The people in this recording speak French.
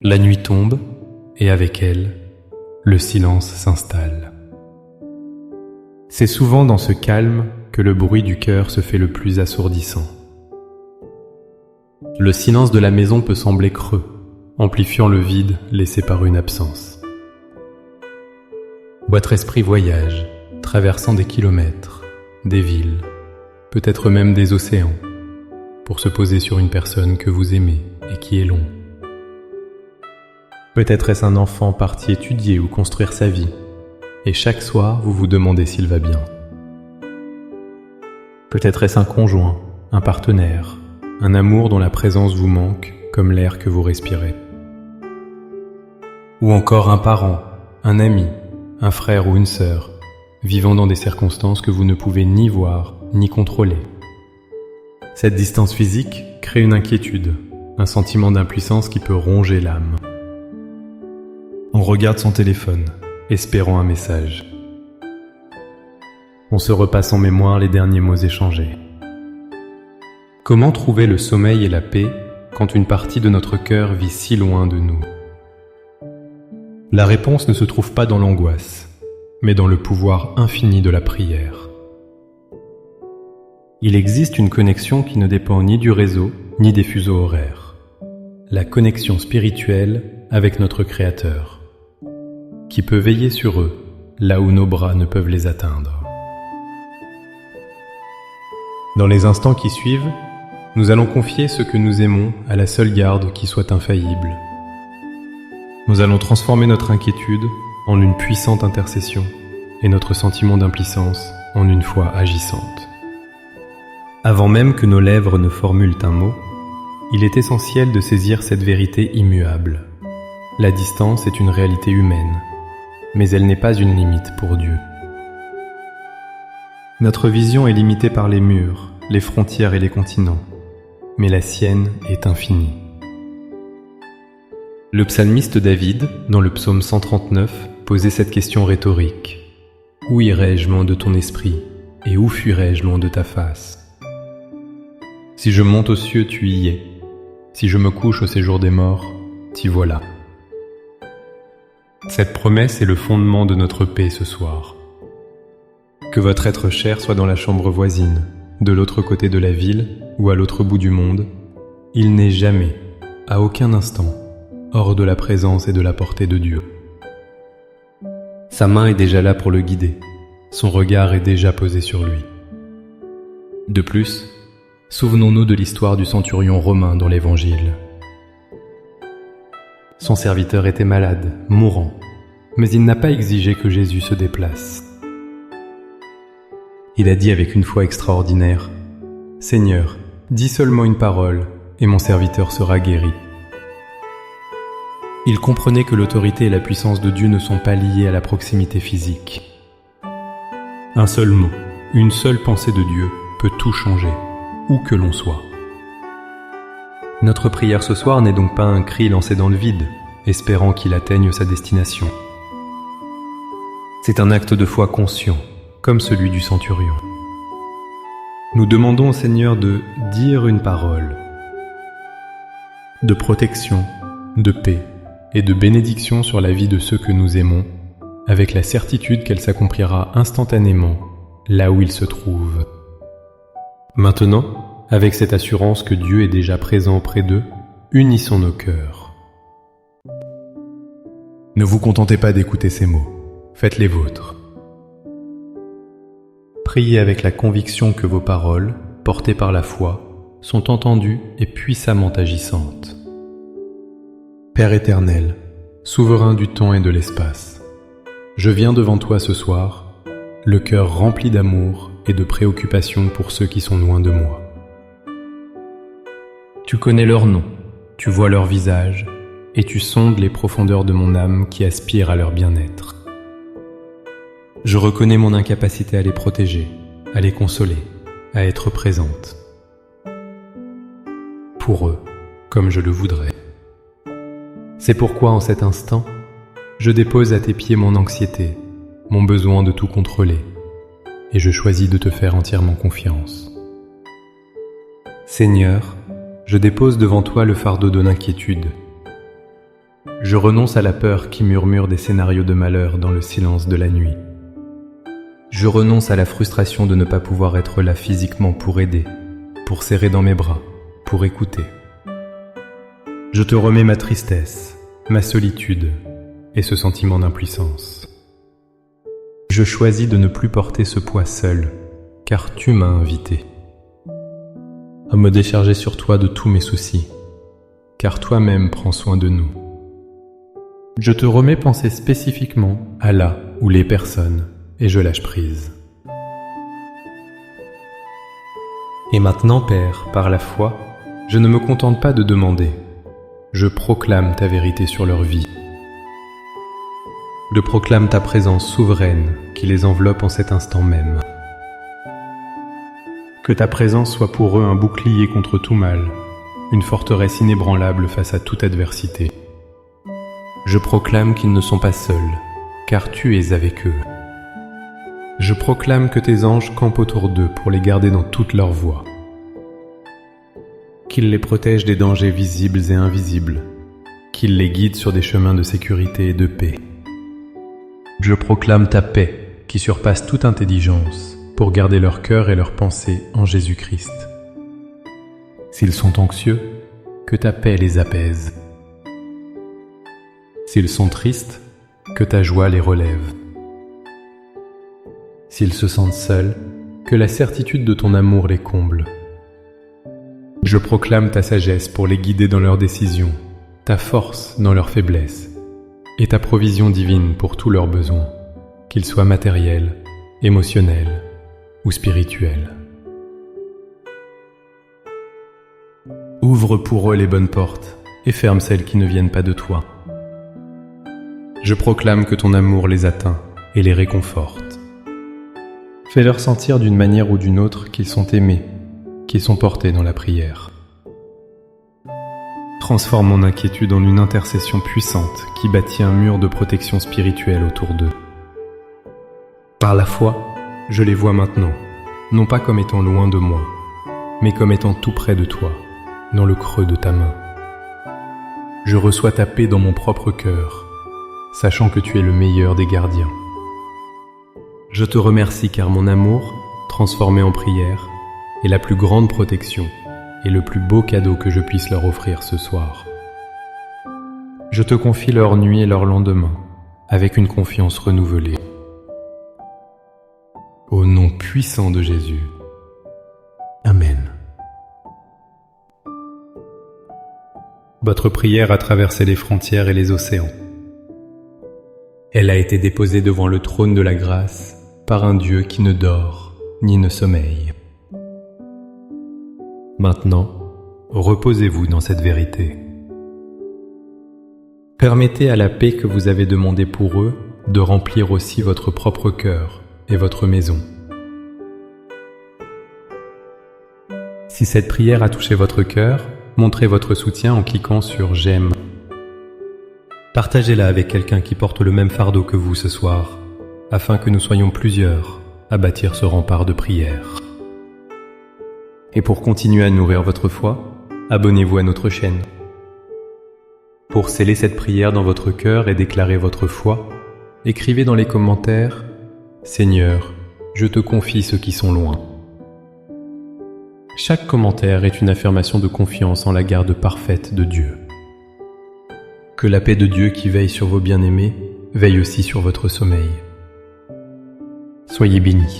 La nuit tombe, et avec elle, le silence s'installe. C'est souvent dans ce calme que le bruit du cœur se fait le plus assourdissant. Le silence de la maison peut sembler creux, amplifiant le vide laissé par une absence. Votre esprit voyage, traversant des kilomètres, des villes, peut-être même des océans, pour se poser sur une personne que vous aimez et qui est loin. Peut-être est-ce un enfant parti étudier ou construire sa vie, et chaque soir vous vous demandez s'il va bien. Peut-être est-ce un conjoint, un partenaire, un amour dont la présence vous manque comme l'air que vous respirez. Ou encore un parent, un ami, un frère ou une sœur, vivant dans des circonstances que vous ne pouvez ni voir ni contrôler. Cette distance physique crée une inquiétude, un sentiment d'impuissance qui peut ronger l'âme. On regarde son téléphone, espérant un message. On se repasse en mémoire les derniers mots échangés. Comment trouver le sommeil et la paix quand une partie de notre cœur vit si loin de nous? La réponse ne se trouve pas dans l'angoisse, mais dans le pouvoir infini de la prière. Il existe une connexion qui ne dépend ni du réseau, ni des fuseaux horaires. La connexion spirituelle avec notre Créateur, qui peut veiller sur eux, là où nos bras ne peuvent les atteindre. Dans les instants qui suivent, nous allons confier ce que nous aimons à la seule garde qui soit infaillible. Nous allons transformer notre inquiétude en une puissante intercession et notre sentiment d'impuissance en une foi agissante. Avant même que nos lèvres ne formulent un mot, il est essentiel de saisir cette vérité immuable. La distance est une réalité humaine, mais elle n'est pas une limite pour Dieu. Notre vision est limitée par les murs, les frontières et les continents, mais la sienne est infinie. Le psalmiste David, dans le psaume 139, posait cette question rhétorique. « Où irai-je loin de ton esprit, et où fuirai-je loin de ta face ? Si je monte aux cieux, tu y es. Si je me couche au séjour des morts, t'y voilà. » Cette promesse est le fondement de notre paix ce soir. Que votre être cher soit dans la chambre voisine, de l'autre côté de la ville ou à l'autre bout du monde, il n'est jamais, à aucun instant, hors de la présence et de la portée de Dieu. Sa main est déjà là pour le guider, son regard est déjà posé sur lui. De plus, souvenons-nous de l'histoire du centurion romain dans l'Évangile. Son serviteur était malade, mourant, mais il n'a pas exigé que Jésus se déplace. Il a dit avec une foi extraordinaire, « Seigneur, dis seulement une parole, et mon serviteur sera guéri. » Il comprenait que l'autorité et la puissance de Dieu ne sont pas liées à la proximité physique. Un seul mot, une seule pensée de Dieu peut tout changer, où que l'on soit. Notre prière ce soir n'est donc pas un cri lancé dans le vide, espérant qu'il atteigne sa destination. C'est un acte de foi conscient, comme celui du centurion. Nous demandons au Seigneur de dire une parole, de protection, de paix et de bénédiction sur la vie de ceux que nous aimons, avec la certitude qu'elle s'accomplira instantanément, là où ils se trouvent. Maintenant, avec cette assurance que Dieu est déjà présent près d'eux, unissons nos cœurs. Ne vous contentez pas d'écouter ces mots, faites les vôtres. Priez avec la conviction que vos paroles, portées par la foi, sont entendues et puissamment agissantes. Père éternel, souverain du temps et de l'espace, je viens devant toi ce soir, le cœur rempli d'amour et de préoccupation pour ceux qui sont loin de moi. Tu connais leurs noms, tu vois leurs visages, et tu sondes les profondeurs de mon âme qui aspire à leur bien-être. Je reconnais mon incapacité à les protéger, à les consoler, à être présente. Pour eux, comme je le voudrais. C'est pourquoi en cet instant, je dépose à tes pieds mon anxiété, mon besoin de tout contrôler, et je choisis de te faire entièrement confiance. Seigneur, je dépose devant toi le fardeau de l'inquiétude. Je renonce à la peur qui murmure des scénarios de malheur dans le silence de la nuit. Je renonce à la frustration de ne pas pouvoir être là physiquement pour aider, pour serrer dans mes bras, pour écouter. Je te remets ma tristesse, ma solitude et ce sentiment d'impuissance. Je choisis de ne plus porter ce poids seul, car tu m'as invité à me décharger sur toi de tous mes soucis, car toi-même prends soin de nous. Je te remets penser spécifiquement à là où les personnes, et je lâche prise. Et maintenant, Père, par la foi, je ne me contente pas de demander, je proclame ta vérité sur leur vie. Je proclame ta présence souveraine qui les enveloppe en cet instant même. Que ta présence soit pour eux un bouclier contre tout mal, une forteresse inébranlable face à toute adversité. Je proclame qu'ils ne sont pas seuls, car tu es avec eux. Je proclame que tes anges campent autour d'eux pour les garder dans toutes leurs voies. Qu'ils les protègent des dangers visibles et invisibles, qu'ils les guident sur des chemins de sécurité et de paix. Je proclame ta paix qui surpasse toute intelligence pour garder leur cœur et leurs pensées en Jésus-Christ. S'ils sont anxieux, que ta paix les apaise. S'ils sont tristes, que ta joie les relève. S'ils se sentent seuls, que la certitude de ton amour les comble. Je proclame ta sagesse pour les guider dans leurs décisions, ta force dans leurs faiblesses, et ta provision divine pour tous leurs besoins, qu'ils soient matériels, émotionnels ou spirituels. Ouvre pour eux les bonnes portes et ferme celles qui ne viennent pas de toi. Je proclame que ton amour les atteint et les réconforte. Fais-leur sentir d'une manière ou d'une autre qu'ils sont aimés, qu'ils sont portés dans la prière. Transforme mon inquiétude en une intercession puissante qui bâtit un mur de protection spirituelle autour d'eux. Par la foi, je les vois maintenant, non pas comme étant loin de moi, mais comme étant tout près de toi, dans le creux de ta main. Je reçois ta paix dans mon propre cœur, sachant que tu es le meilleur des gardiens. Je te remercie car mon amour, transformé en prière, est la plus grande protection et le plus beau cadeau que je puisse leur offrir ce soir. Je te confie leur nuit et leur lendemain, avec une confiance renouvelée. Au nom puissant de Jésus. Amen. Votre prière a traversé les frontières et les océans. Elle a été déposée devant le trône de la grâce par un Dieu qui ne dort ni ne sommeille. Maintenant, reposez-vous dans cette vérité. Permettez à la paix que vous avez demandée pour eux de remplir aussi votre propre cœur et votre maison. Si cette prière a touché votre cœur, montrez votre soutien en cliquant sur « J'aime ». Partagez-la avec quelqu'un qui porte le même fardeau que vous ce soir, afin que nous soyons plusieurs à bâtir ce rempart de prière. Et pour continuer à nourrir votre foi, abonnez-vous à notre chaîne. Pour sceller cette prière dans votre cœur et déclarer votre foi, écrivez dans les commentaires « Seigneur, je te confie ceux qui sont loin ». Chaque commentaire est une affirmation de confiance en la garde parfaite de Dieu. Que la paix de Dieu qui veille sur vos bien-aimés veille aussi sur votre sommeil. Soyez bénis.